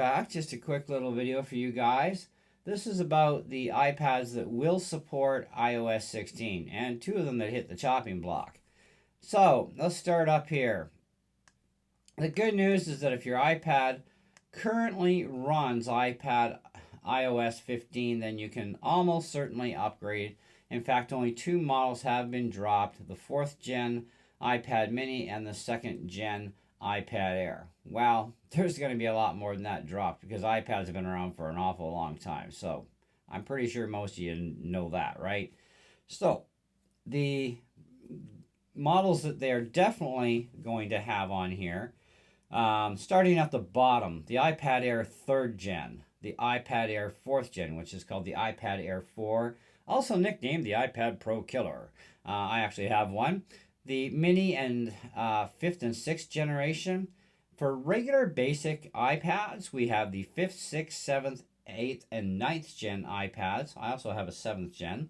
back. Just a quick little video for you guys. This is about the iPads that will support iOS 16 and two of them that hit the chopping block. So let's start up here. The good news is that if your iPad currently runs iOS 15, then you can almost certainly upgrade. In fact, only two models have been dropped, the 4th gen iPad mini and the 2nd gen iPad Air. Well, there's going to be a lot more than that dropped because iPads have been around for an awful long time. So I'm pretty sure most of you know that, right? So the models that they're definitely going to have on here, starting at the bottom, the iPad Air 3rd gen, the iPad Air 4th gen, which is called the iPad Air 4, also nicknamed the iPad Pro Killer. I actually have one. The mini and 5th and 6th generation. For regular basic iPads, we have the 5th, 6th, 7th, 8th, and 9th gen iPads. I also have a 7th gen.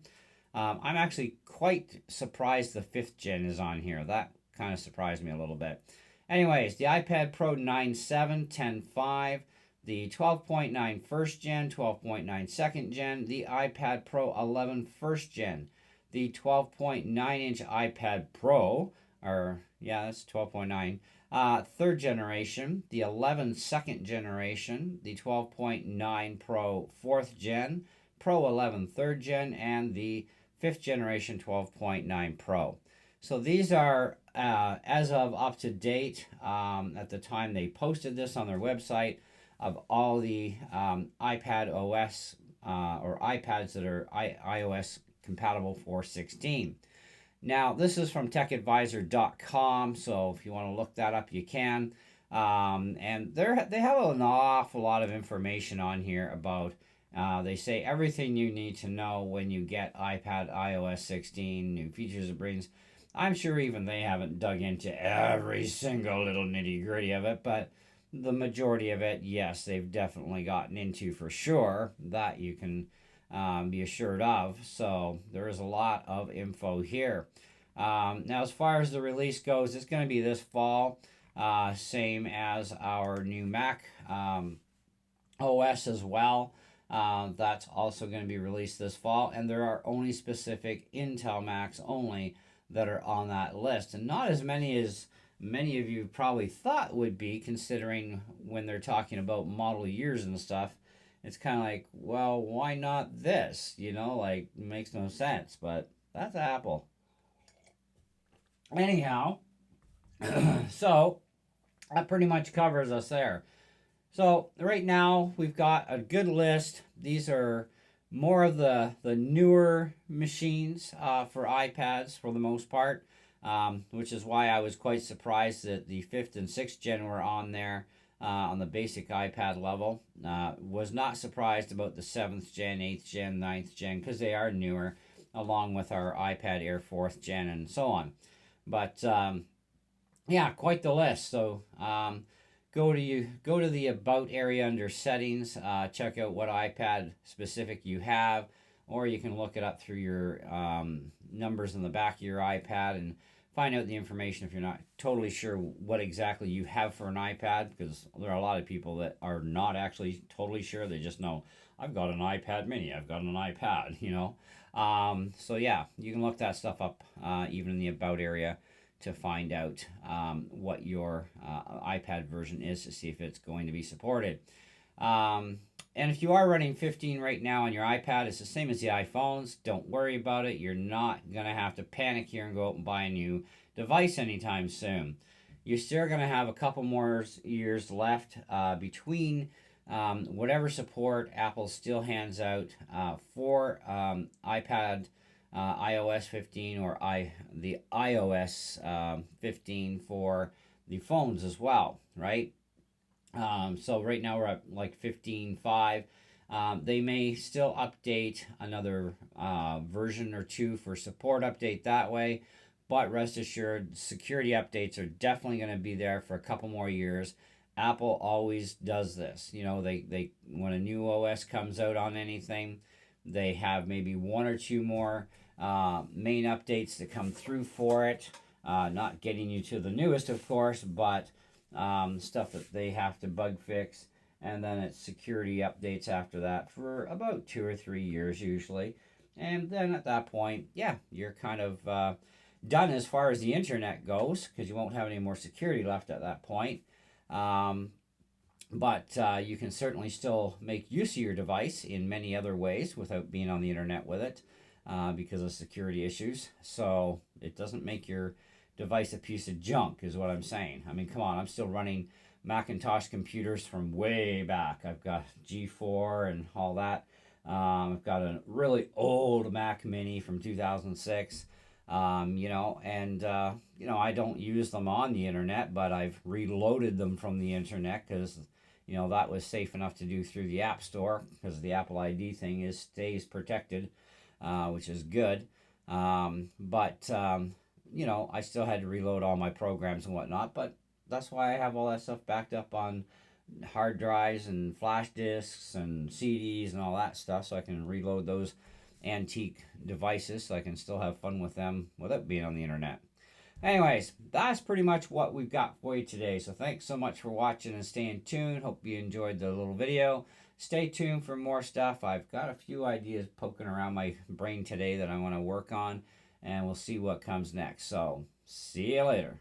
I'm actually quite surprised the 5th gen is on here. That kind of surprised me a little bit. Anyways, the iPad Pro 9.7, 10.5, the 12.9 first gen, 12.9 2nd gen, the iPad Pro 11 first gen, the 12.9-inch iPad Pro, that's 12.9, 3rd generation, the 11 2nd generation, the 12.9 Pro 4th gen, Pro 11 3rd gen, and the 5th generation 12.9 Pro. So these are, as of up to date, at the time they posted this on their website, of all the iPad OS or iPads that are iOS compatible for 16. Now, this is from techadvisor.com, so if you want to look that up, you can. And they have an awful lot of information on here about, they say everything you need to know when you get iPad iOS 16, new features it brings. I'm sure even they haven't dug into every single little nitty gritty of it, but the majority of it, yes, they've definitely gotten into for sure. That you can be assured of. So there is a lot of info here. Now, as far as the release goes, it's going to be this fall, same as our new Mac OS as well. That's also going to be released this fall, and there are only specific Intel Macs only that are on that list, and not as many of you probably thought would be, considering when they're talking about model years and stuff. It's kind of like, well, why not this? Like, it makes no sense, but that's Apple. Anyhow, so that pretty much covers us there. So right now we've got a good list. These are more of the newer machines for iPads for the most part, which is why I was quite surprised that the 5th and 6th gen were on there on the basic iPad level. Was not surprised about the 7th gen, 8th gen, 9th gen, because they are newer, along with our iPad Air 4th gen and so on. But yeah, quite the list. So go to the About area under Settings, check out what iPad specific you have, or you can look it up through your numbers in the back of your iPad and find out the information if you're not totally sure what exactly you have for an iPad, because there are a lot of people that are not actually totally sure. They just know, I've got an iPad mini, I've got an iPad, So yeah, you can look that stuff up even in the About area to find out what your iPad version is, to see if it's going to be supported. And if you are running 15 right now on your iPad, it's the same as the iPhones. Don't worry about it. You're not going to have to panic here and go out and buy a new device anytime soon. You're still going to have a couple more years left between whatever support Apple still hands out for iPad iOS 15 or the iOS 15 for the phones as well, right? So right now we're at like 15.5. They may still update another version or two for support update that way, but rest assured, security updates are definitely going to be there for a couple more years. Apple always does this. They when a new OS comes out on anything, they have maybe one or two more main updates that come through for it. Not getting you to the newest, of course, but stuff that they have to bug fix. and then it's security updates after that for about 2 or 3 years usually. And then at that point, yeah, you're kind of done as far as the internet goes because you won't have any more security left at that point. Um, but you can certainly still make use of your device in many other ways without being on the internet with it because of security issues. So it doesn't make your device a piece of junk, is what I'm saying. I mean, come on, I'm still running Macintosh computers from way back. I've got G4 and all that. I've got a really old Mac Mini from 2006. I don't use them on the internet, but I've reloaded them from the internet because that was safe enough to do through the App Store because the Apple ID thing stays protected, which is good. I still had to reload all my programs and whatnot, but that's why I have all that stuff backed up on hard drives and flash disks and CDs and all that stuff so I can reload those antique devices so I can still have fun with them without being on the internet. Anyways, that's pretty much what we've got for you today. So thanks so much for watching and staying tuned. Hope you enjoyed the little video. Stay tuned for more stuff. I've got a few ideas poking around my brain today that I want to work on, and we'll see what comes next. So see you later.